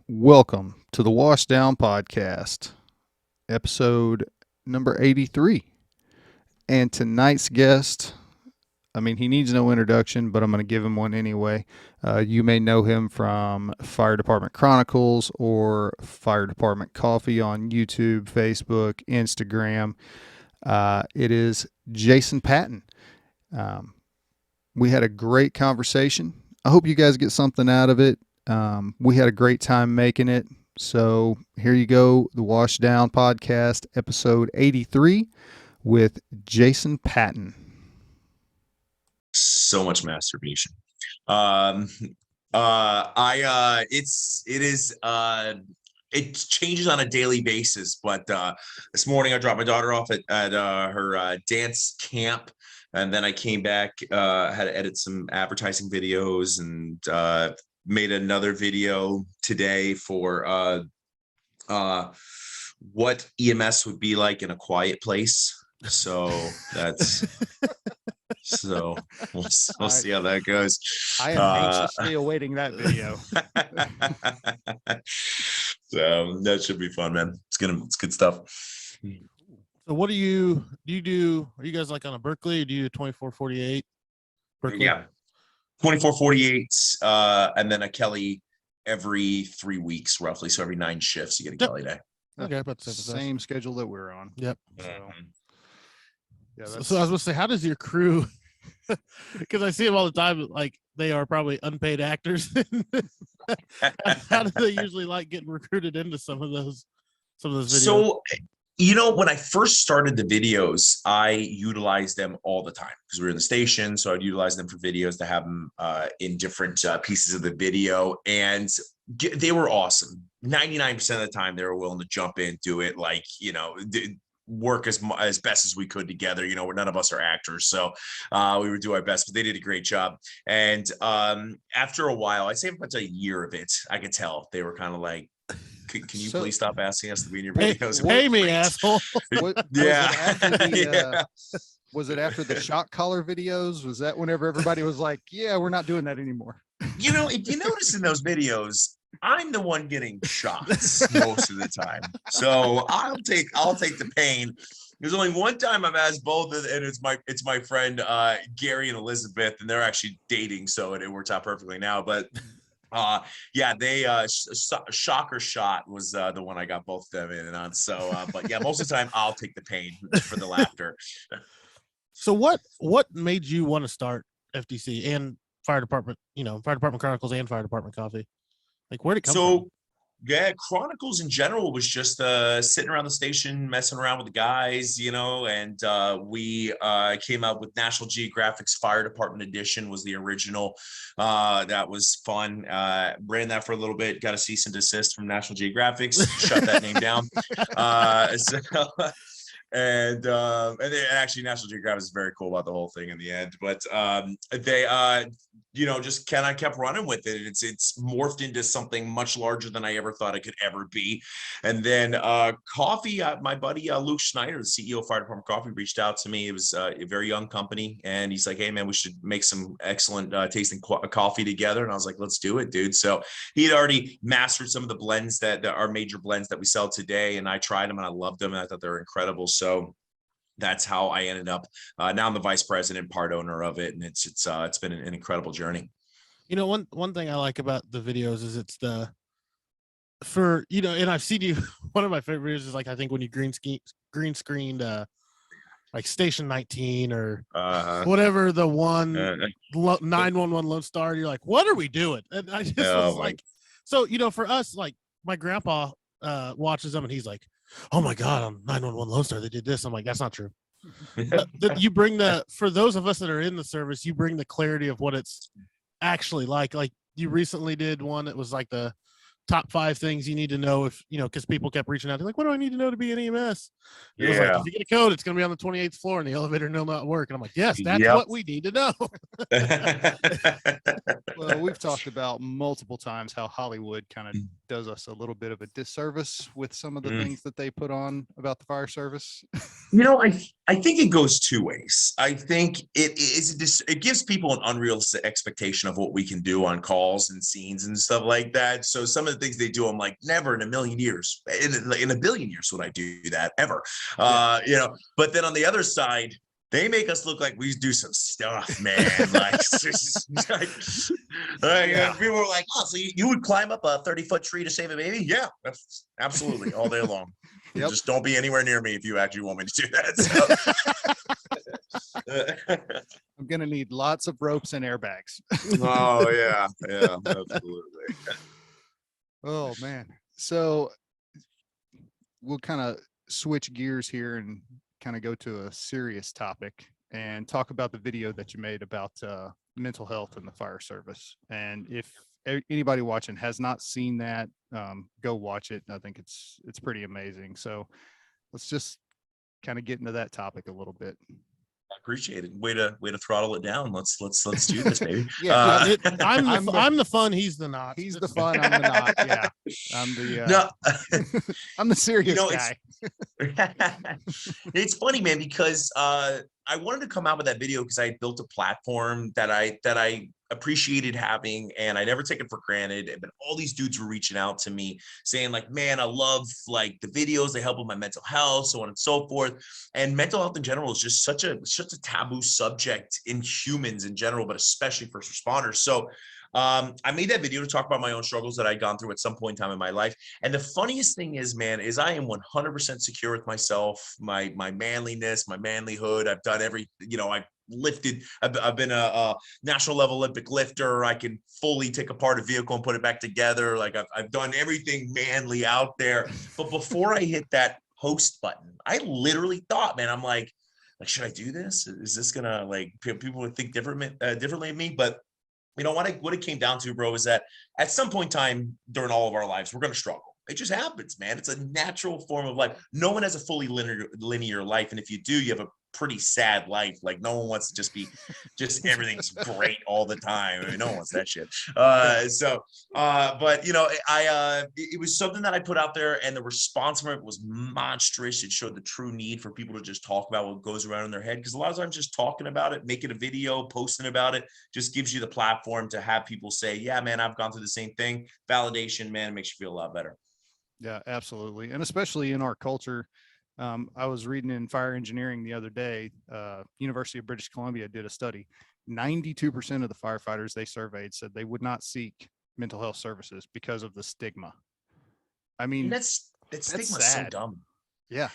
Welcome to the Washdown podcast, episode number 83. And tonight's guest, he needs no introduction, but I'm going to give him one anyway. You may know him from Fire Department Chronicles or Fire Department Coffee on YouTube, Facebook, Instagram. It is Jason Patton. We had a great conversation. I hope you guys get something out of it. We had a great time making it. So here you go, the Washdown podcast, episode 83 with Jason Patton. So much masturbation. It changes on a daily basis, but this morning I dropped my daughter off at her dance camp, and then I came back, had to edit some advertising videos, and made another video today for what EMS would be like in a quiet place. So that's so we'll see how that goes. I am anxiously awaiting that video. So that should be fun, man. It's good stuff. So what do you do? Are you guys like on a Berkeley, or do you do 24/48? Berkeley? Yeah. 24/48, and then a Kelly every 3 weeks, roughly. So every 9 shifts, you get a Kelly day. Okay, but Same schedule that we're on. Yep. So, yeah, so I was going to say, how does your crew? Because I see them all the time. Like they are probably unpaid actors. How do they usually like getting recruited into some of those videos? So, when I first started the videos, I utilized them all the time because we were in the station. So I'd utilize them for videos to have them in different pieces of the video. And they were awesome. 99% of the time, they were willing to jump in, do it, work as best as we could together. None of us are actors, so we would do our best, but they did a great job. And after a while, I'd say about a year of it, I could tell they were kind of like, can you please stop asking us to be in your videos? Pay me, asshole. Was it after the shock collar videos? Was that whenever everybody was like, yeah, we're not doing that anymore? If you notice in those videos, I'm the one getting shots most of the time. So I'll take the pain. There's only one time I've asked both, and it's my friend Gary and Elizabeth, and they're actually dating, so it works out perfectly now. But they shocker shot was the one I got both of them in and on. So but yeah, most of the time I'll take the pain for the laughter. So what made you want to start FDC and Fire Department, Fire Department Chronicles and Fire Department Coffee? Like, where'd it come from? Yeah, Chronicles in general was just sitting around the station, messing around with the guys, and we came out with National Geographic's Fire Department Edition was the original. That was fun. Ran that for a little bit, got a cease and desist from National Geographic's, shut that name down. And actually National Geographic is very cool about the whole thing in the end, but they just kind of kept running with it. It's morphed into something much larger than I ever thought it could ever be. And then coffee, my buddy Luke Schneider, the CEO of Fire Department Coffee, reached out to me. It was a very young company, and he's like, hey man, we should make some excellent tasting coffee together. And I was like, let's do it, dude. So he had already mastered some of the blends that are major blends that we sell today, and I tried them and I loved them and I thought they were incredible. So that's how I ended up. Now I'm the vice president, part owner of it, and it's been an incredible journey. One thing I like about the videos is it's and I've seen you. One of my favorite videos is I think when you green screened like Station 19 or whatever, the one 911 Lone Star. You're like, what are we doing? And I just was like, so for us, like my grandpa watches them and he's like, oh my God, on 911 Lone Star, they did this. I'm like, that's not true. You bring for those of us that are in the service, you bring the clarity of what it's actually like. Like you recently did one that was like the top 5 things you need to know because people kept reaching out. They're like, what do I need to know to be an EMS? It was like, if you get a code, it's going to be on the 28th floor and the elevator will not work. And I'm like, yes, that's what we need to know. Well, we've talked about multiple times how Hollywood kind of does us a little bit of a disservice with some of the things that they put on about the fire service. I think it goes 2 ways. I think it gives people an unrealistic expectation of what we can do on calls and scenes and stuff like that. So some of of the things they do, I'm like, never in a million years, in a billion years would I do that ever. You know, but then on the other side, they make us look like we do some stuff, man. Like, people were like, oh, so you would climb up a 30-foot tree to save a baby? Yeah, that's absolutely all day long. Yep. Just don't be anywhere near me if you actually want me to do that. So. I'm going to need lots of ropes and airbags. Oh, yeah, absolutely. Oh, man. So we'll kind of switch gears here and kind of go to a serious topic and talk about the video that you made about mental health in the fire service. And if anybody watching has not seen that, go watch it. I think it's pretty amazing. So let's just kind of get into that topic a little bit. I appreciate it. Way to throttle it down. Let's do this, baby. Yeah, I'm the fun. He's the not. He's the fun. I'm the not. Yeah, I'm the I'm the serious guy. It's funny, man, because I wanted to come out with that video because I built a platform that I appreciated having, and I never take it for granted. But all these dudes were reaching out to me saying like, man, I love like the videos, they help with my mental health, so on and so forth. And mental health in general is just such a taboo subject in humans in general, but especially first responders. So I made that video to talk about my own struggles that I'd gone through at some point in time in my life. And the funniest thing is, man, is I am 100% secure with myself, my manliness, my manlyhood. I've done I've lifted. I've been a national level Olympic lifter. I can fully take apart a vehicle and put it back together. Like I've done everything manly out there. But before I hit that post button, I literally thought, man, I'm like, should I do this? Is this gonna like people would think differently of me? But you know what it came down to, bro, is that at some point in time during all of our lives, we're going to struggle. It just happens, man. It's a natural form of life. No one has a fully linear life. And if you do, you have a pretty sad life. Like no one wants to just everything's great all the time. I mean, no one wants that shit. But you know, it was something that I put out there, and the response from it was monstrous. It showed the true need for people to just talk about what goes around in their head. Because a lot of times just talking about it, making a video, posting about it, just gives you the platform to have people say, yeah, man, I've gone through the same thing. Validation, man, it makes you feel a lot better. Yeah, absolutely. And especially in our culture. I was reading in fire engineering the other day, University of British Columbia did a study. 92% of the firefighters they surveyed said they would not seek mental health services because of the stigma. I mean, that stigma's so dumb. Yeah.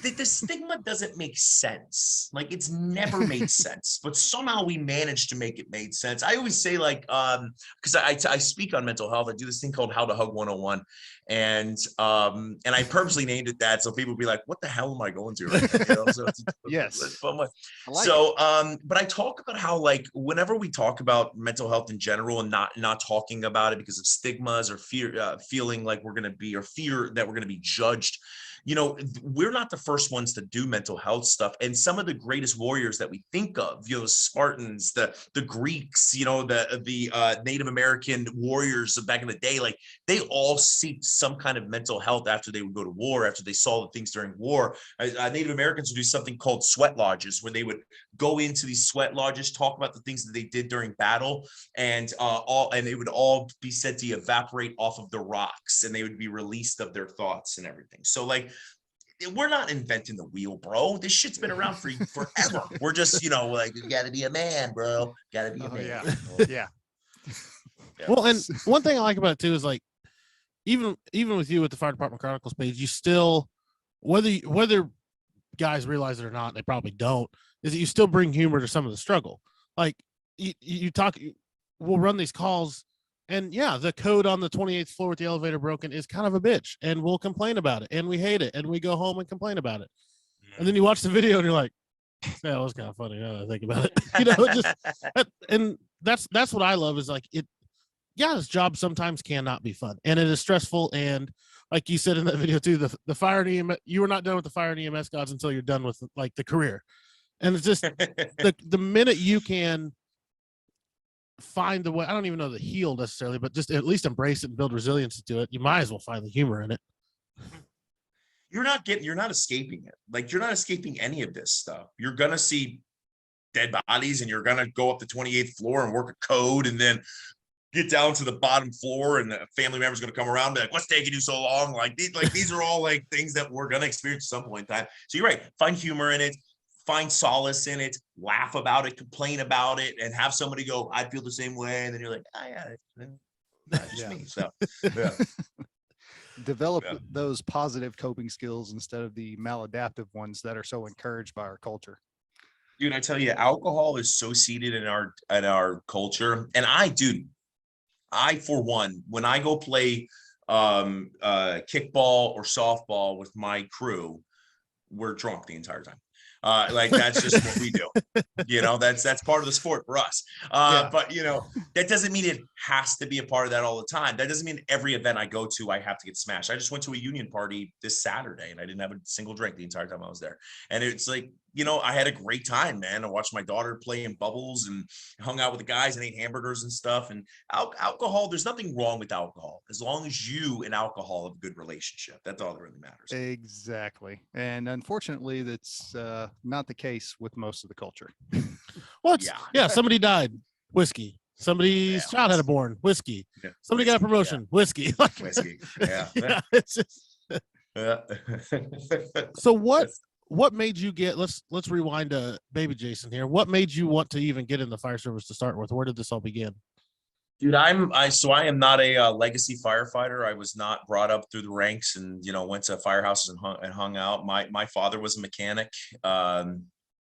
The stigma doesn't make sense. Like it's never made sense, but somehow we managed to make it made sense. I always say like, because I speak on mental health. I do this thing called How to Hug 101. And I purposely named it that. So people would be like, what the hell am I going to right now? You know? So yes. But I talk about how like, whenever we talk about mental health in general and not talking about it because of stigmas or fear, feeling like we're going to be, or fear that we're going to be judged, you know, we're not the first ones to do mental health stuff. And some of the greatest warriors that we think of, you know, Spartans, the Greeks, you know, the Native American warriors of back in the day, like they all seeked some kind of mental health after they would go to war, after they saw the things during war. Native Americans would do something called sweat lodges, where they would go into these sweat lodges, talk about the things that they did during battle, and it would all be said to evaporate off of the rocks, and they would be released of their thoughts and everything. So like, we're not inventing the wheel, bro. This shit's been around for forever. We're just, you know, like, you gotta be a man, bro. Gotta be a man. Yeah. Well, and one thing I like about it too is like, even with you with the Fire Department Chronicles page, you still, whether guys realize it or not, they probably don't, is that you still bring humor to some of the struggle. Like we'll run these calls, and yeah, the code on the 28th floor with the elevator broken is kind of a bitch, and we'll complain about it, and we hate it, and we go home and complain about it. And then you watch the video and you're like, yeah, it was kind of funny now that I think about it. You know, and that's what I love is like it. Yeah, this job sometimes cannot be fun, and it is stressful. And like you said in that video too, the fire and EMS, you were not done with the fire and EMS gods until you're done with like the career. And it's just the minute you can find the way, I don't even know the heal necessarily, but just at least embrace it and build resilience to it, you might as well find the humor in it. You're not escaping it. Like you're not escaping any of this stuff. You're gonna see dead bodies, and you're gonna go up the 28th floor and work a code, and then get down to the bottom floor and the family member's going to come around and be like, what's taking you so long? Like these are all like things that we're going to experience at some point in time. So you're right. Find humor in it, find solace in it, laugh about it, complain about it, and have somebody go, I feel the same way. And then you're like, oh yeah, not just me. So yeah. Develop those positive coping skills instead of the maladaptive ones that are so encouraged by our culture. Dude, I tell you, alcohol is so seated in our culture. And I for one, when I go play kickball or softball with my crew, we're drunk the entire time. Like that's just what we do. That's part of the sport for us. But that doesn't mean it has to be a part of that all the time. That doesn't mean every event I go to, I have to get smashed. I just went to a union party this Saturday and I didn't have a single drink the entire time I was there. And it's like, I had a great time, man. I watched my daughter play in bubbles and hung out with the guys and ate hamburgers and stuff. And alcohol, there's nothing wrong with alcohol as long as you and alcohol have a good relationship. That's all that really matters. Exactly. And unfortunately, that's not the case with most of the culture. Yeah, somebody died, whiskey. Somebody's child had a born, whiskey. Yeah. Somebody got a promotion, whiskey. Whiskey. Yeah. It's just... So what made you get, let's rewind to baby Jason here. What made you want to even get in the fire service to start with? Where did this all begin? Dude, I am not a legacy firefighter. I was not brought up through the ranks and, went to firehouses and hung out. My father was a mechanic.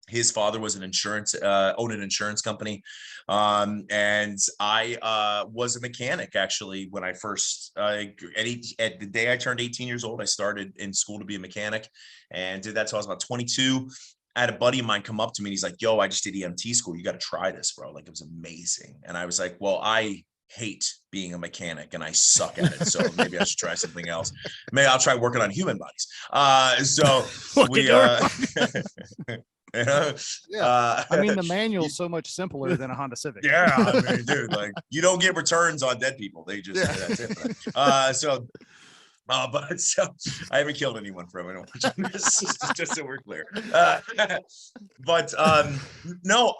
His father was owned an insurance company. And I was a mechanic actually when I first, at the day I turned 18 years old, I started in school to be a mechanic and did that till I was about 22. I had a buddy of mine come up to me and he's like, yo, I just did EMT school. You got to try this, bro. Like it was amazing. And I was like, well, I hate being a mechanic and I suck at it. So maybe I should try something else. Maybe I'll try working on human bodies. So we, I mean, the manual's so much simpler than a Honda Civic. Yeah, I mean, dude, like you don't get returns on dead people. They just that's it. But I haven't killed anyone from it. Just so we're clear. But no,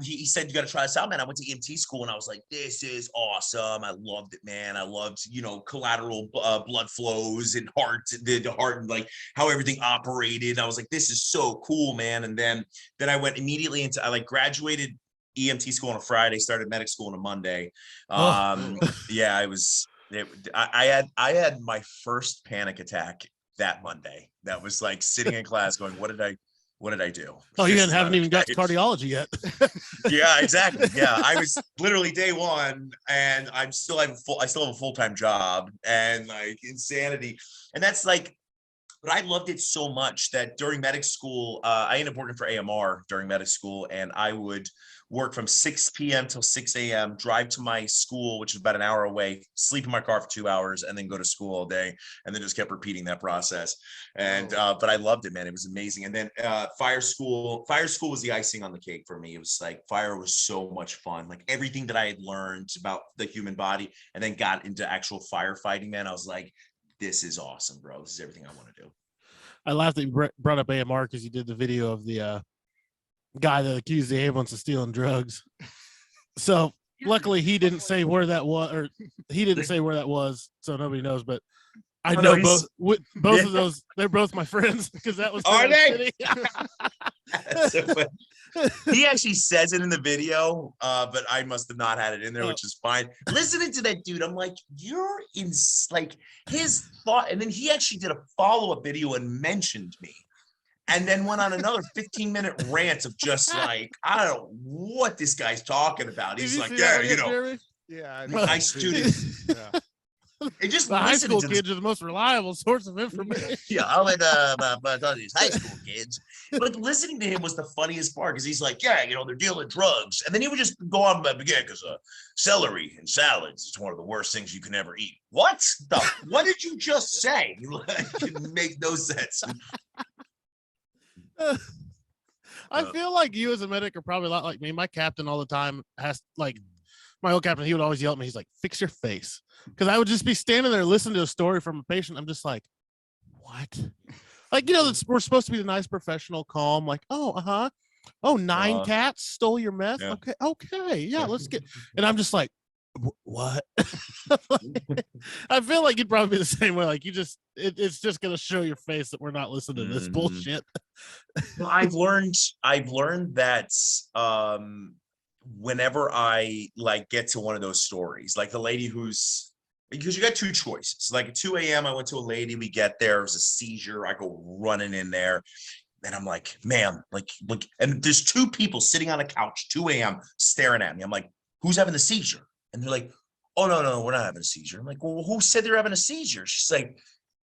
he said you got to try this out, man. I went to EMT school and I was like, this is awesome. I loved it, man. I loved, collateral blood flows and the heart and like how everything operated. I was like, this is so cool, man. And then I went immediately into, I graduated EMT school on a Friday, started medic school on a Monday. Yeah, I had my first panic attack that Monday. That was like sitting in class going, what did I do? Oh, you haven't even got to cardiology yet. Yeah, exactly. Yeah, I was literally day one, and I still have a full-time job, and like insanity. And that's like, but I loved it so much that during medic school, I ended up working for AMR during medic school, and I would work from 6 p.m. till 6 a.m., drive to my school, which is about an hour away, sleep in my car for 2 hours, and then go to school all day, and then just kept repeating that process. And but I loved it, man. It was amazing. And then fire school was the icing on the cake for me. It was like fire was so much fun. Like everything that I had learned about the human body, and then got into actual firefighting, man. I was like, this is awesome, bro. This is everything I want to do. I laughed that you brought up AMR because you did the video of the guy that accused the ambulance of stealing drugs. So luckily he didn't say where that was, so nobody knows. But I know both of those. They're both my friends because that was. Are they? So he actually says it in the video, but I must have not had it in there, which is fine. Listening to that dude, I'm like, you're in like his thought, and then he actually did a follow-up video and mentioned me. And then went on another 15-minute rant of just like, I don't know what this guy's talking about. He's like, my students. It just the high school kids are the most reliable source of information. Yeah, I went to these high school kids. But listening to him was the funniest part because he's like, they're dealing drugs. And then he would just go on again because celery and salads is one of the worst things you can ever eat. What did you just say? It make no sense. I feel like you as a medic are probably a lot like me. My captain all the time my old captain, he would always yell at me. He's like, fix your face. Because I would just be standing there listening to a story from a patient. I'm just like, what? Like, we're supposed to be the nice professional, calm, like, Oh, 9 cats stole your meth. Yeah. Okay, yeah, let's get. And I'm just like, what? I feel like you'd probably be the same way. Like it's just gonna show your face that we're not listening to this bullshit. Well, I've learned that whenever I like get to one of those stories, like the lady because you got two choices. Like at 2 a.m., I went to a lady, we get there, it was a seizure. I go running in there. And I'm like, ma'am, like, and there's two people sitting on a couch, 2 a.m., staring at me. I'm like, who's having the seizure? And they're like, oh, no, we're not having a seizure. I'm like, well, who said they're having a seizure? She's like,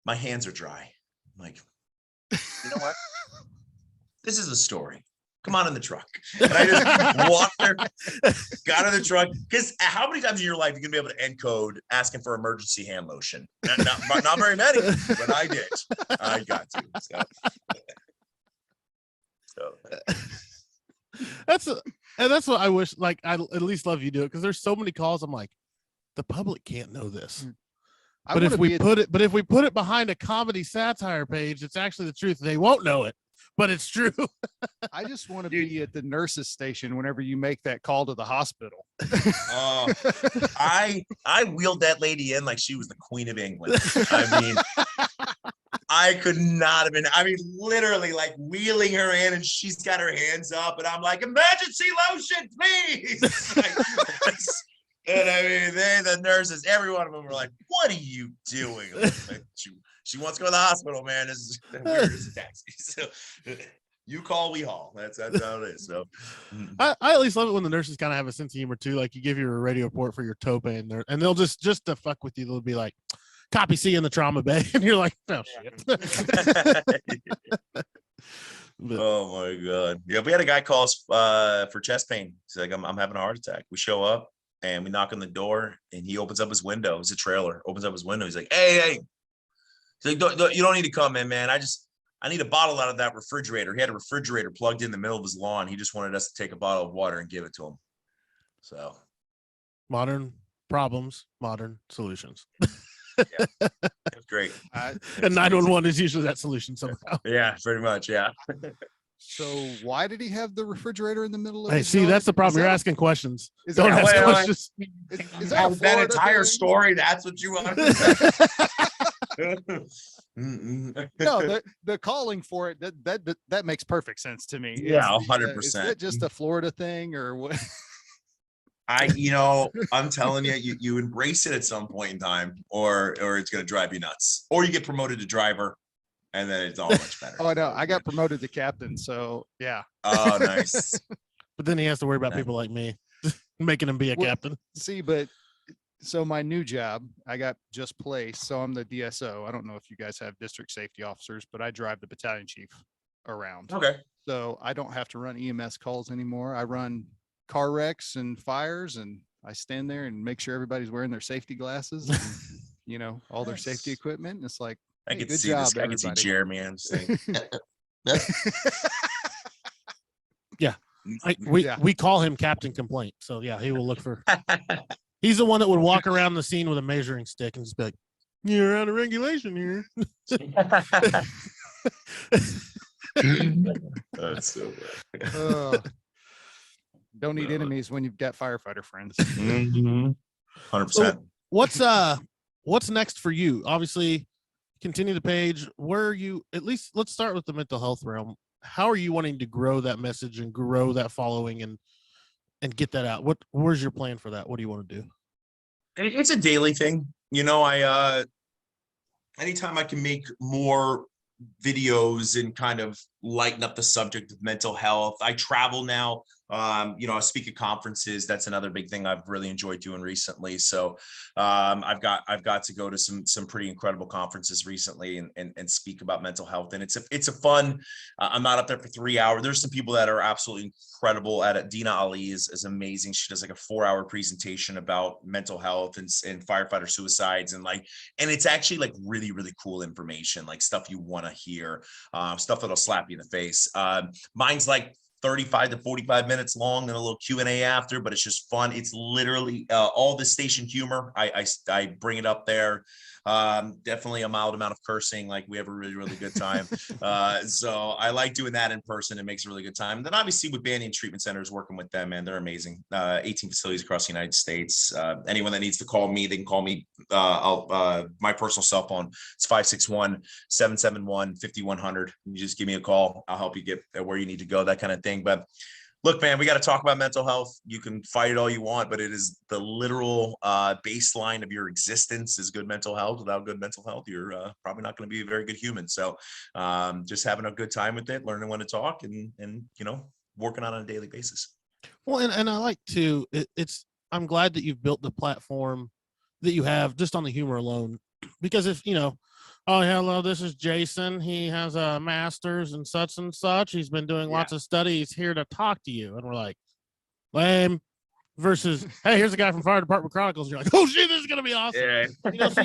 my hands are dry. I'm like, you know what? This is a story. Come on in the truck. And I just walked there, got in the truck. Because how many times in your life are you going to be able to encode asking for emergency hand lotion? Not very many, but I did. I got to. So. That's what I wish. Like, I at least love you do it because there's so many calls. I'm like, the public can't know this. But if we put it behind a comedy satire page, it's actually the truth. They won't know it, but it's true. I just want to be at the nurse's station whenever you make that call to the hospital. I wheeled that lady in like she was the Queen of England. I mean, I could not have been, literally like wheeling her in and she's got her hands up and I'm like, emergency lotion, please. And the nurses, every one of them were like, what are you doing? Like, she wants to go to the hospital, man. Where is the taxi? So you call, we haul. That's how it is. So I at least love it when the nurses kind of have a sense of humor too. Like you give your radio report for your tope and they'll just to fuck with you, they'll be like, copy C in the trauma bay, and you're like, oh shit. Oh my god. Yeah, we had a guy call us for chest pain. He's like, I'm having a heart attack. We show up and we knock on the door and he opens up his window. It's a trailer, opens up his window. He's like, hey. He's like, you don't need to come in, man. I need a bottle out of that refrigerator. He had a refrigerator plugged in the middle of his lawn. He just wanted us to take a bottle of water and give it to him. So modern problems, modern solutions. Yeah, that's great. And 911 is usually that solution somehow. Yeah, pretty much. Yeah. So why did he have the refrigerator in the middle of his yard? That's the problem. You're asking questions. Don't ask questions. Is that entire story? That's what you want. No, the calling for it that makes perfect sense to me. Yeah, 100%. Is it just a Florida thing or what? I'm telling you embrace it at some point in time, or it's going to drive you nuts, or you get promoted to driver, and then it's all much better. Oh no, I got promoted to captain, so yeah. Oh, nice. But then he has to worry about people like me making him be a captain. See, but so my new job, I got just placed, so I'm the DSO. I don't know if you guys have district safety officers, but I drive the battalion chief around. Okay. So I don't have to run EMS calls anymore. I run car wrecks and fires, and I stand there and make sure everybody's wearing their safety glasses and, all their safety equipment. And it's like, I hey, can good see job, this. I can see Jeremy. I'm saying, yeah. We call him Captain Complaint. So yeah, he will look for. He's the one that would walk around the scene with a measuring stick and just be like, "You're out of regulation here." That's so bad. Don't need enemies when you've got firefighter friends. 100%. So what's next for you? Obviously, continue the page. Where are you? At least let's start with the mental health realm. How are you wanting to grow that message and grow that following and get that out? Where's your plan for that? What do you want to do? It's a daily thing. Anytime I can make more videos and kind of lighten up the subject of mental health. I travel now. I speak at conferences. That's another big thing I've really enjoyed doing recently. So I've got to go to some pretty incredible conferences recently and speak about mental health. And it's a fun. I'm not up there for 3 hours. There's some people that are absolutely incredible at it. Dina Ali is amazing. She does like a 4-hour presentation about mental health and firefighter suicides and it's actually like really, really cool information, like stuff you want to hear, stuff that'll slap you in the face. Mine's like 35 to 45 minutes long and a little Q&A after, but it's just fun. It's literally all the station humor. I bring it up there. Definitely a mild amount of cursing. Like we have a really, really good time. So I like doing that in person. It makes a really good time. And then obviously with Banyan Treatment Centers, working with them, man, they're amazing. 18 facilities across the United States. Anyone that needs to call me, they can call me. My personal cell phone, it's 561-771-5100. You just give me a call. I'll help you get where you need to go, that kind of thing. But look, man, we got to talk about mental health. You can fight it all you want, but it is the literal baseline of your existence is good mental health. Without good mental health, you're probably not going to be a very good human. So just having a good time with it, learning when to talk and working on it on a daily basis. Well, and I like to, I'm glad that you've built the platform that you have just on the humor alone, because if, oh, hello, this is Jason. He has a master's in such and such. He's been doing lots of studies here to talk to you. And we're like, lame. Versus, hey, here's a guy from Fire Department Chronicles. You're like, oh shit, this is gonna be awesome. Yeah. So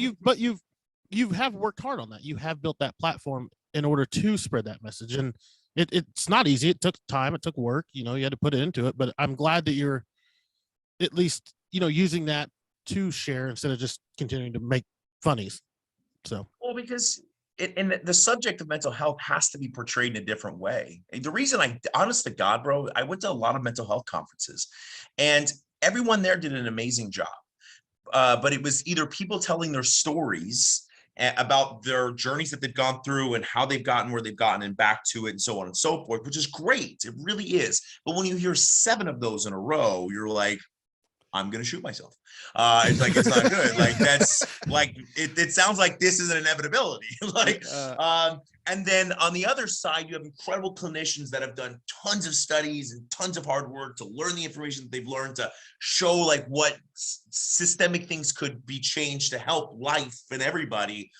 you have worked hard on that. You have built that platform in order to spread that message. And it's not easy. It took time, it took work, you had to put it into it. But I'm glad that you're at least, using that to share instead of just continuing to make funnies. So, well, because the subject of mental health has to be portrayed in a different way. The reason honest to God, bro, I went to a lot of mental health conferences and everyone there did an amazing job. But it was either people telling their stories about their journeys that they've gone through and how they've gotten where they've gotten and back to it and so on and so forth, which is great. It really is. But when you hear 7 of those in a row, you're like, I'm going to shoot myself. It's like, it's not good. Like, that's like, it sounds like this is an inevitability. And then on the other side, you have incredible clinicians that have done tons of studies and tons of hard work to learn the information that they've learned to show like what systemic things could be changed to help life and everybody.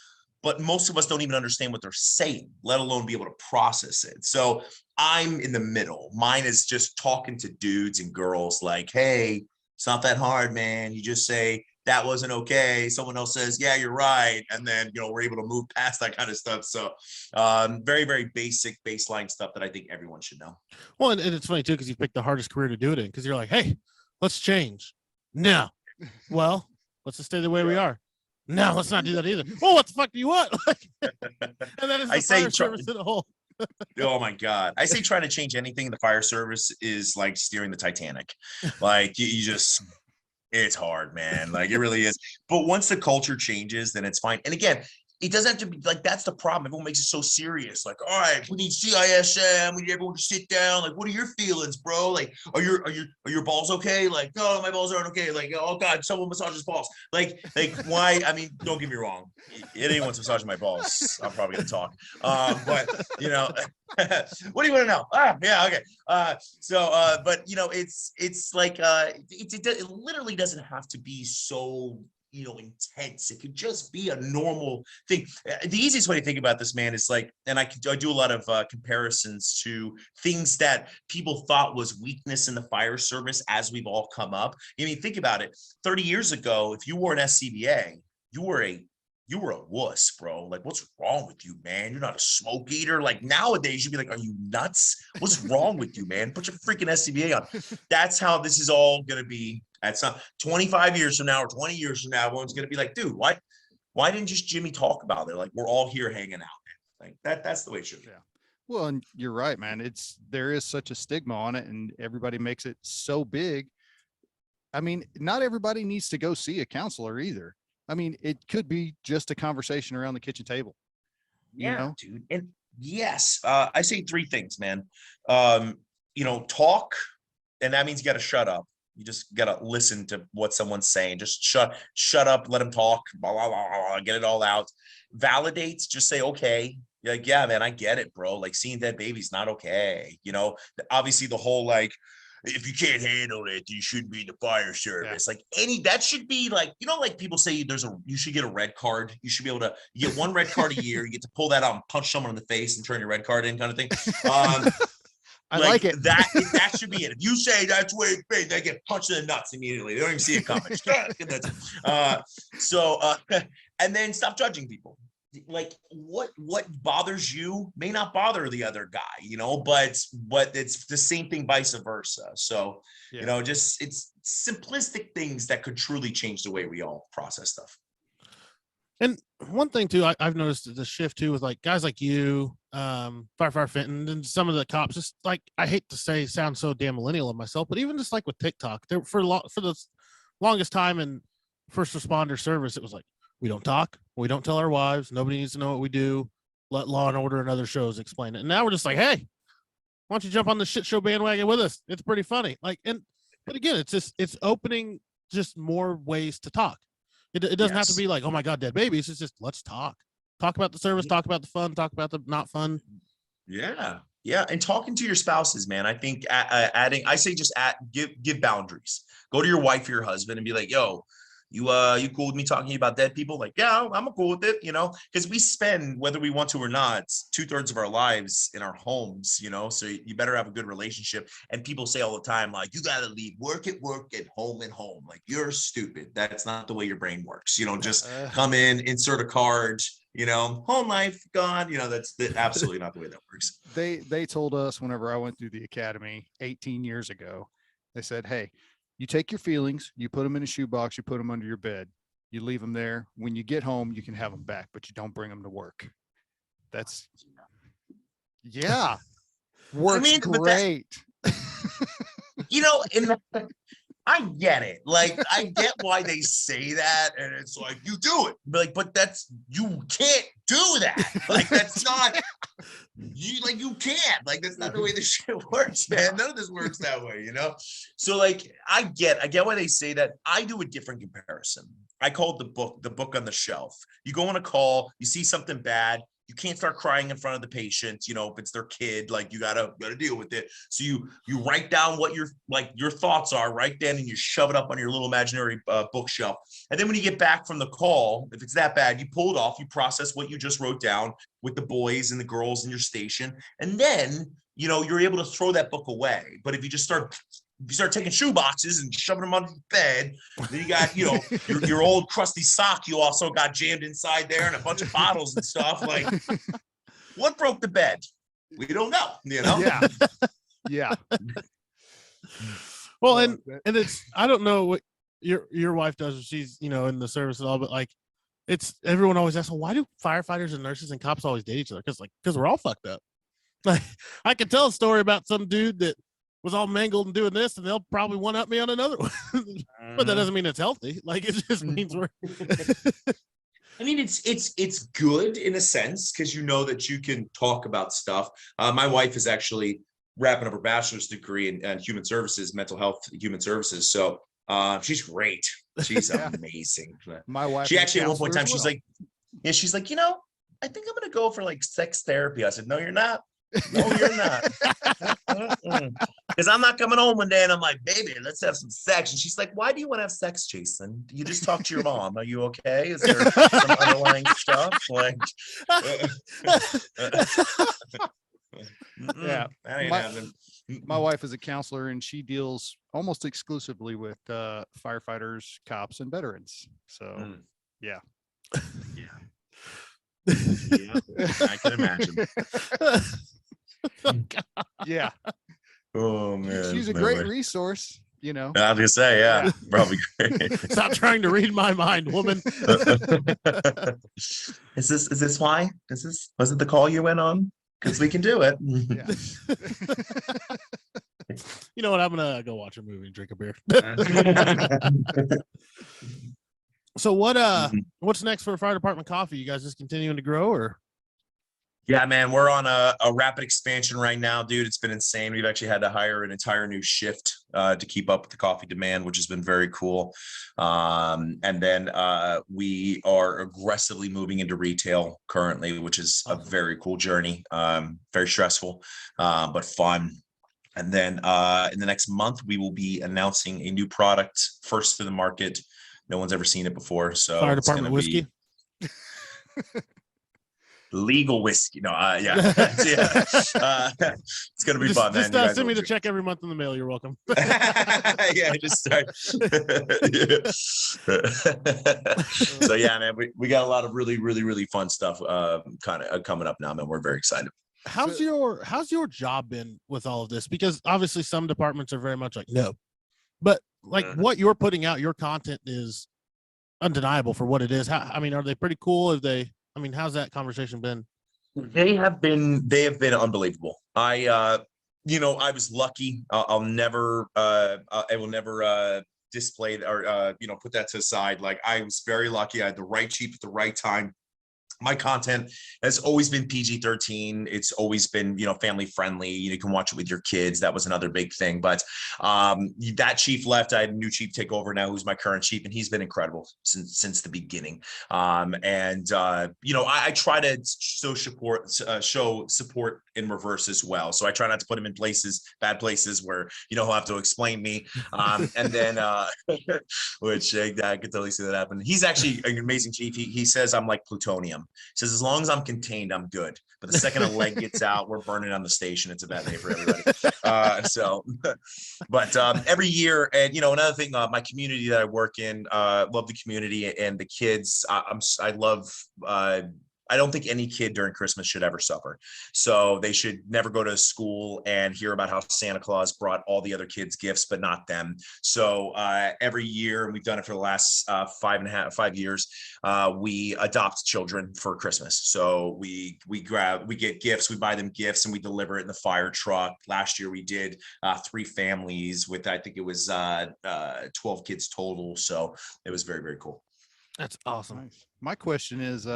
But most of us don't even understand what they're saying, let alone be able to process it. So I'm in the middle. Mine is just talking to dudes and girls like, hey, it's not that hard, man. You just say, that wasn't okay. Someone else says, yeah, you're right. And then, we're able to move past that kind of stuff. So very, very basic baseline stuff that I think everyone should know. Well, and it's funny too, because you picked the hardest career to do it in, because you're like, hey, let's change. No. Well, let's just stay the way we are. No, let's not do that either. Well, what the fuck do you want? And that is the fire service in a whole. Oh my God. I say trying to change anything in the fire service is like steering the Titanic. Like you just, it's hard, man. Like it really is. But once the culture changes, then it's fine. And again, it doesn't have to be like, that's the problem. Everyone makes it so serious. Like, all right, we need CISM. We need everyone to sit down. Like, what are your feelings, bro? Like, are your balls okay? Like, no, my balls aren't okay. Like, oh God, someone massages balls. Like why? I mean, don't get me wrong. If anyone's massaging my balls, I'm probably gonna talk. But what do you want to know? Yeah, okay. But it's like it literally doesn't have to be so intense. It could just be a normal thing. The easiest way to think about this, man, is like, and I do a lot of comparisons to things that people thought was weakness in the fire service as we've all come up. I mean, think about it. 30 years ago, if you wore an SCBA, you were a wuss, bro. Like, what's wrong with you, man? You're not a smoke eater. Like nowadays, you'd be like, are you nuts? What's wrong with you, man? Put your freaking SCBA on. That's how this is all going to be. At some 25 years from now or 20 years from now, everyone's going to be like, dude, why didn't just Jimmy talk about it? Like, we're all here hanging out, man. Like that's the way it should be. Yeah. Well, and you're right, man. There is such a stigma on it and everybody makes it so big. I mean, not everybody needs to go see a counselor either. I mean, it could be just a conversation around the kitchen table. Yeah, dude. And yes, I say 3 things, man. Talk, and that means you got to shut up. You just got to listen to what someone's saying. Just shut up, let them talk, blah, blah, blah, blah, get it all out. Validate, just say, okay. You're like, yeah, man, I get it, bro. Like seeing dead baby's not okay. Obviously the whole, like, if you can't handle it, you shouldn't be in the fire service. Yeah. Like that should be like, like people say you should get a red card. You should be able to get 1 red card a year. You get to pull that out and punch someone in the face and turn your red card in kind of thing. I like it. That should be it. If you say that's where it's been, they get punched in the nuts immediately. They don't even see it coming. And then stop judging people. like what bothers you may not bother the other guy, but it's the same thing vice versa. So, just it's simplistic things that could truly change the way we all process stuff. And one thing too, I've noticed the shift too with like guys like you, Firefighter Fenton, and some of the cops. Just like, I hate to say, sound so damn millennial of myself, but even just like with TikTok, there for the longest time in first responder service, it was like, we don't talk, we don't tell our wives, nobody needs to know what we do. Let Law and Order and other shows explain it. And now we're just like, hey, why don't you jump on the shit show bandwagon with us? It's pretty funny. Like, but again, it's opening just more ways to talk. It doesn't have to be like, oh my God, dead babies. It's just, let's talk about the service, talk about the fun, talk about the not fun. Yeah. And talking to your spouses, man. I think give boundaries. Go to your wife or your husband and be like, yo, you cool with me talking about dead people? Like, yeah, I'm cool with it, because we spend, whether we want to or not, 2/3 of our lives in our homes, so you better have a good relationship. And people say all the time, like, you got to leave work at work and home at home. Like, you're stupid. That's not the way your brain works. Just come in, insert a card, home life gone. That's absolutely not the way that works. They told us whenever I went through the academy 18 years ago, they said, hey, you take your feelings, you put them in a shoebox, you put them under your bed, you leave them there. When you get home, you can have them back, but you don't bring them to work. That's, works great. And I get it. Like, I get why they say that, and it's like, you do it. But you can't do that. Like, that's not, you can't. Like, that's not the way this shit works, man. None of this works that way, So, like, I get why they say that. I do a different comparison. I call it the book on the shelf. You go on a call, you see something bad, you can't start crying in front of the patient, if it's their kid, like, you gotta deal with it. So you write down what your thoughts are right then, and you shove it up on your little imaginary bookshelf. And then when you get back from the call, if it's that bad, you pull it off, you process what you just wrote down with the boys and the girls in your station. And then, you're able to throw that book away. But if you just start taking shoe boxes and shoving them under the bed, then you got, your old crusty sock you also got jammed inside there, and a bunch of bottles and stuff. Like, what broke the bed? We don't know, Yeah. Well, and it's, I don't know what your wife does. She's, in the service and all, but like, it's, everyone always asks, well, why do firefighters and nurses and cops always date each other? Because we're all fucked up. Like, I could tell a story about some dude that was all mangled and doing this, and they'll probably one up me on another one. But that doesn't mean it's healthy. Like, it just means we're I mean, it's good in a sense, because that you can talk about stuff. My wife is actually wrapping up her bachelor's degree in human services, mental health, human services. So she's great. She's amazing. My wife, she actually at one point in time, she's like, I think I'm gonna go for like sex therapy. I said, no, you're not. No, you're not. Because I'm not coming home one day and I'm like, baby, let's have some sex. And she's like, why do you want to have sex, Jason? You just talk to your mom. Are you okay? Is there some underlying stuff? Like, that ain't happening. My wife is a counselor, and she deals almost exclusively with firefighters, cops, and veterans. So, yeah. I can imagine. Yeah. Oh man, she's a great resource. I was gonna say, probably great. Stop trying to read my mind, woman. Is this why? Was it the call you went on? Because we can do it. Yeah. You know what? I'm gonna go watch a movie and drink a beer. So what's next for Fire Department Coffee? You guys just continuing to grow, or? Yeah, man, we're on a rapid expansion right now, dude. It's been insane. We've actually had to hire an entire new shift to keep up with the coffee demand, which has been very cool. And then we are aggressively moving into retail currently, which is a very cool journey. Very stressful, but fun. And then in the next month, we will be announcing a new product first to the market. No one's ever seen it before. So Fire Department whiskey. legal whiskey. No, yeah. It's gonna be fun, man. Just send me the check every month in the mail. You're welcome. Yeah, just start. So yeah, man, we got a lot of really fun stuff kind of coming up now, man. We're very excited. How's your job been with all of this? Because obviously some departments are very much like no, but like what you're putting out, your content is undeniable for what it is. I mean, are they pretty cool? How's that conversation been? They have been unbelievable. I was lucky. I will never display or put that to the side. Like, I was very lucky. I had the right chief at the right time. My content has always been PG-13. It's always been, family friendly. You can watch it with your kids. That was another big thing. But that chief left. I had a new chief take over now, who's my current chief, and he's been incredible since the beginning. I try to show support in reverse as well. So I try not to put him in bad places where he'll have to explain me. And then, which I could totally see that happen. He's actually an amazing chief. He says I'm like plutonium. He says, as long as I'm contained, I'm good. But the second a leg gets out, we're burning down the station. It's a bad day for everybody. Every year, and another thing, my community that I work in, love the community and the kids. I don't think any kid during Christmas should ever suffer. So they should never go to school and hear about how Santa Claus brought all the other kids gifts, but not them. So every year, and we've done it for the last 5 years, we adopt children for Christmas. So we get gifts, we buy them gifts, and we deliver it in the fire truck. Last year we did 3 families with, I think it was 12 kids total. So it was very, very cool. That's awesome. Nice. My question is,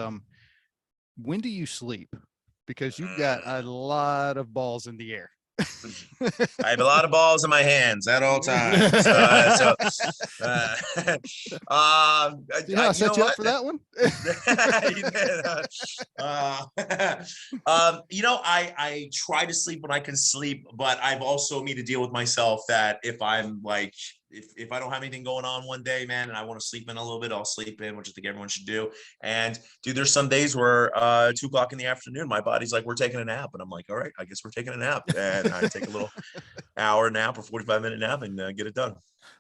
when do you sleep? Because you've got a lot of balls in the air. I have a lot of balls in my hands at all times. I set you up for that one. I try to sleep when I can sleep, but I've also need to deal with myself that if I'm like, if I don't have anything going on one day, man, and I want to sleep in a little bit, I'll sleep in, which I think everyone should do. And dude, there's some days where 2:00 in the afternoon, my body's like, we're taking a nap. And I'm like, all right, I guess we're taking a nap. And I take a little hour nap or 45-minute nap and get it done.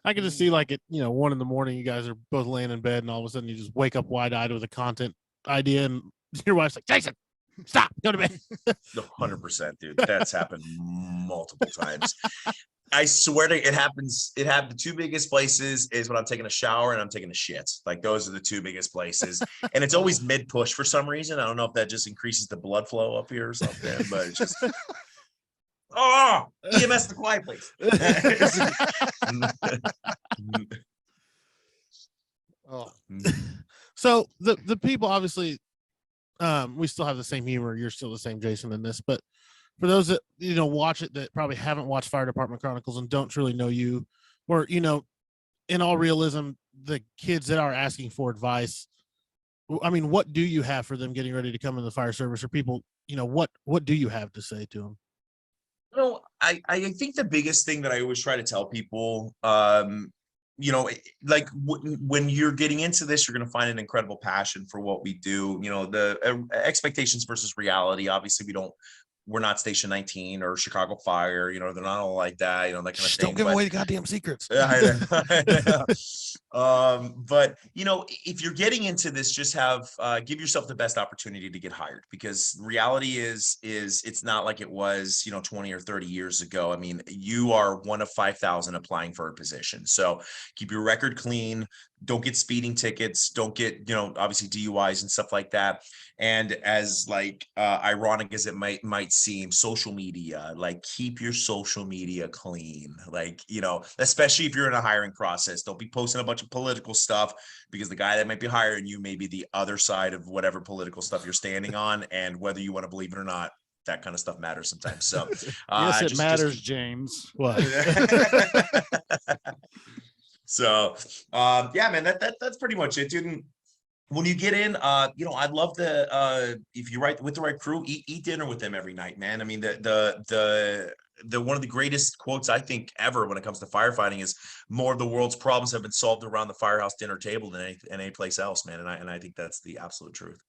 I can just see like at 1 a.m, you guys are both laying in bed, and all of a sudden you just wake up wide-eyed with a content idea, and your wife's like, Jason, stop, go to bed. 100%, dude. That's happened multiple times. I swear to it happens. The 2 biggest places is when I'm taking a shower and I'm taking a shit. Like, those are the 2 biggest places. And it's always mid-push for some reason. I don't know if that just increases the blood flow up here or something, but it's just, EMS the quiet place. So the people, obviously, we still have the same humor. You're still the same Jason in this, but for those that watch it that probably haven't watched Fire Department Chronicles and don't truly know you, or in all realism, the kids that are asking for advice, I mean, what do you have for them getting ready to come in the fire service, or people, what do you have to say to them? I think the biggest thing that I always try to tell people, like when you're getting into this, you're going to find an incredible passion for what we do. The expectations versus reality. Obviously, we're not Station 19 or Chicago Fire. They're not all like that. That kind of thing. Don't give away the goddamn secrets. I know. But if you're getting into this, just give yourself the best opportunity to get hired, because reality is it's not like it was 20 or 30 years ago. I mean, you are one of 5,000 applying for a position. So keep your record clean. Don't get speeding tickets. Don't get obviously DUIs and stuff like that. And as ironic as it might seem, social media, keep your social media clean. Especially if you're in a hiring process, don't be posting a bunch of political stuff, because the guy that might be hiring you may be the other side of whatever political stuff you're standing on. And whether you want to believe it or not, that kind of stuff matters sometimes. So yes, it matters, James. What? So, yeah, man, that's pretty much it, dude. And when you get in, I'd love to, if you're with the right crew, eat dinner with them every night, man. I mean, the one of the greatest quotes I think ever when it comes to firefighting is, more of the world's problems have been solved around the firehouse dinner table than any place else, man. And I think that's the absolute truth.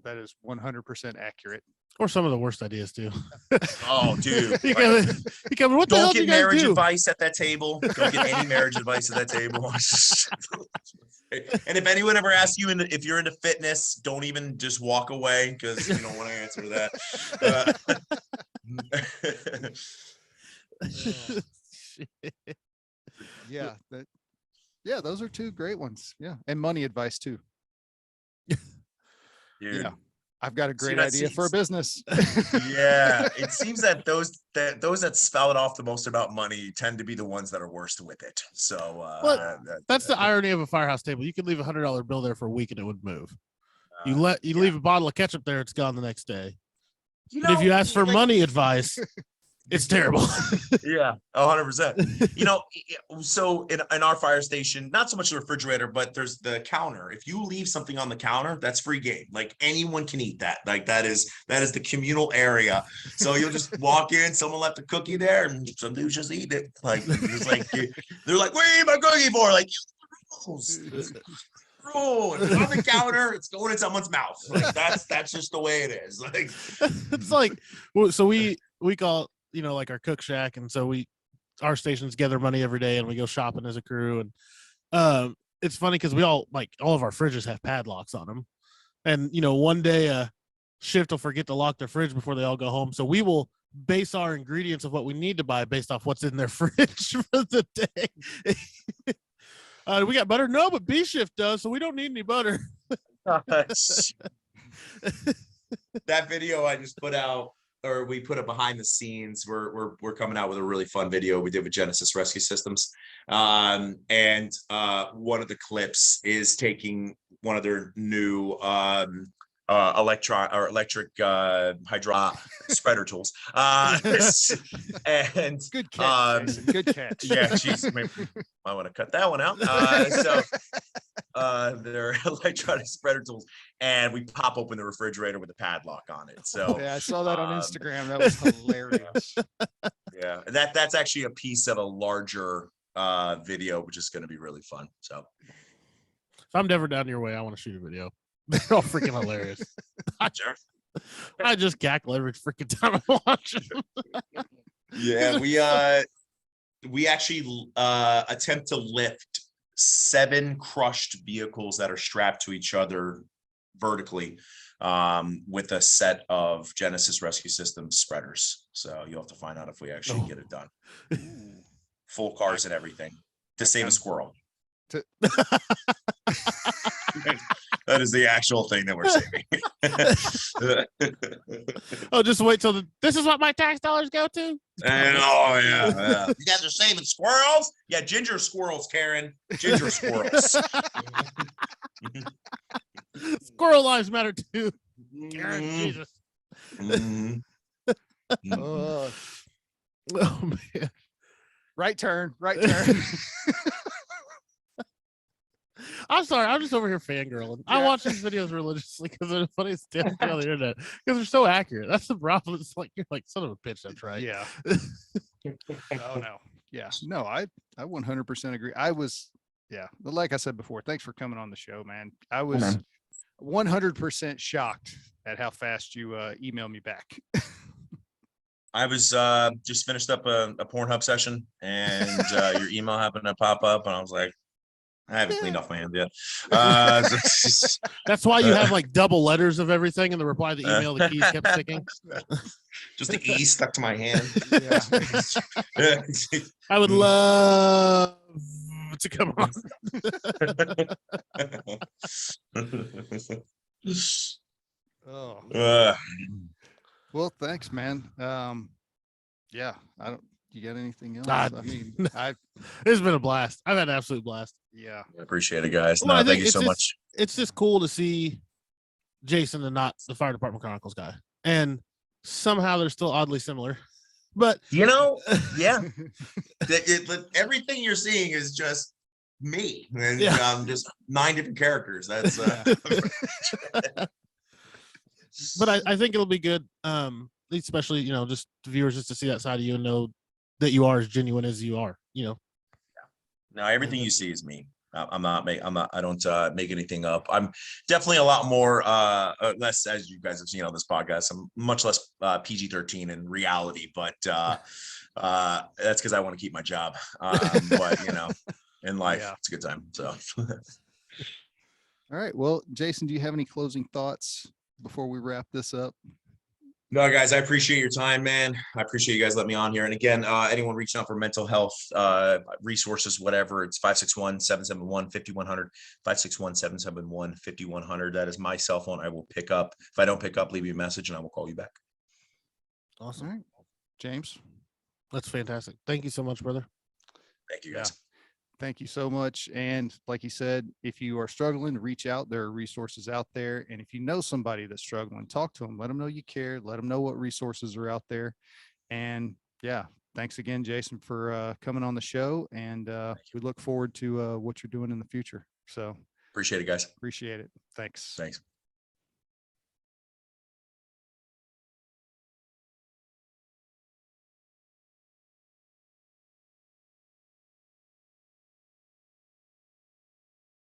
That is 100% accurate. Or some of the worst ideas too. Oh, dude. You come in, what the hell Don't do you get guys marriage do? advice at that table. Don't get any marriage advice at that table. And if anyone ever asks you if you're into fitness, don't even just walk away because you don't want to answer that. Yeah, those are two great ones. Yeah, and money advice too. Dude. Yeah, I've got a great idea for a business. Yeah, it seems that those that spout off the most about money tend to be the ones that are worst with it. So that's the irony of a firehouse table. You could leave $100 bill there for a week and it would move. You leave a bottle of ketchup there, it's gone the next day. But if you ask for money advice, it's terrible. Yeah, 100%. So in our fire station, not so much the refrigerator, but there's the counter. If you leave something on the counter, that's free game. Like anyone can eat that. Like that is the communal area. So you'll just walk in, someone left a cookie there, and some dudes just eat it. Like it's like they're like, "What do you need my cookie for?" Like, bro, it's on the counter. It's going in someone's mouth. Like that's just the way it is. Like it's like, so we call, like our cook shack, and so our stations gather money every day and we go shopping as a crew. And it's funny because we all of our fridges have padlocks on them, and one day a shift will forget to lock their fridge before they all go home, so we will base our ingredients of what we need to buy based off what's in their fridge for the day. We got butter? No, but B shift does, so we don't need any butter. That video I just put out, or we put it behind the scenes. We're coming out with a really fun video we did with Genesis Rescue Systems, and one of the clips is taking one of their new electric hydro spreader tools. And good catch, Jason. Good catch. Yeah, geez, I want to cut that one out. They're electronic spreader tools, and we pop open the refrigerator with a padlock on it. So yeah, I saw that on Instagram. That was hilarious. Yeah, that's actually a piece of a larger video, which is going to be really fun. So if I'm never down your way, I want to shoot a video. They're all freaking hilarious. I just cackle every freaking time I watch them. Yeah, we actually attempt to lift 7 crushed vehicles that are strapped to each other vertically with a set of Genesis Rescue Systems spreaders. So you'll have to find out if we actually get it done. Full cars and everything to save a squirrel. That is the actual thing that we're saving. Oh, just wait till this is what my tax dollars go to. Yeah. You guys are saving squirrels? Yeah, ginger squirrels, Karen. Ginger squirrels. Squirrel lives matter too. Karen, Jesus. Oh man. Right turn. I'm sorry. I'm just over here fangirling. Yeah. I watch these videos religiously because they're the funniest damn thing on the internet because they're so accurate. That's the problem. It's like you're like, son of a bitch. That's right. Yeah. Oh no. Yeah. No, I 100% agree. I was, like I said before, thanks for coming on the show, man. I was 100% shocked at how fast you emailed me back. I was just finished up a Pornhub session, and your email happened to pop up, and I was like, I haven't cleaned off my hands yet. That's why you have like double letters of everything in the reply to the email. The keys kept sticking. Just the E stuck to my hand. Yeah. I would love to come on. Oh. Well, thanks, man. Yeah, you got anything else? I mean, it's been a blast. I've had an absolute blast. Yeah. I appreciate it, guys. Well, thank you so much. It's just cool to see Jason and not the Fire Department Chronicles guy. And somehow they're still oddly similar. But yeah. Everything you're seeing is just me. And just 9 different characters. That's but I think it'll be good. Especially, just the viewers just to see that side of you and know that you are as genuine as you are, No, everything you see is me. I don't make anything up. I'm definitely a lot more less, as you guys have seen on this podcast, I'm much less PG-13 in reality, but that's because I want to keep my job. But in life, it's a good time. So All right. Well, Jason, do you have any closing thoughts before we wrap this up? No, guys, I appreciate your time, man. I appreciate you guys letting me on here. And again, anyone reaching out for mental health resources, whatever, it's 561-771-5100, 561-771-5100. That is my cell phone. I will pick up. If I don't pick up, leave me a message and I will call you back. Awesome. All right. James? That's fantastic. Thank you so much, brother. Thank you, guys. Thank you so much. And like you said, if you are struggling, reach out. There are resources out there. And if you know somebody that's struggling, talk to them. Let them know you care. Let them know what resources are out there. And yeah, thanks again, Jason, for coming on the show. And we look forward to what you're doing in the future. So appreciate it, guys. Appreciate it. Thanks. Thanks.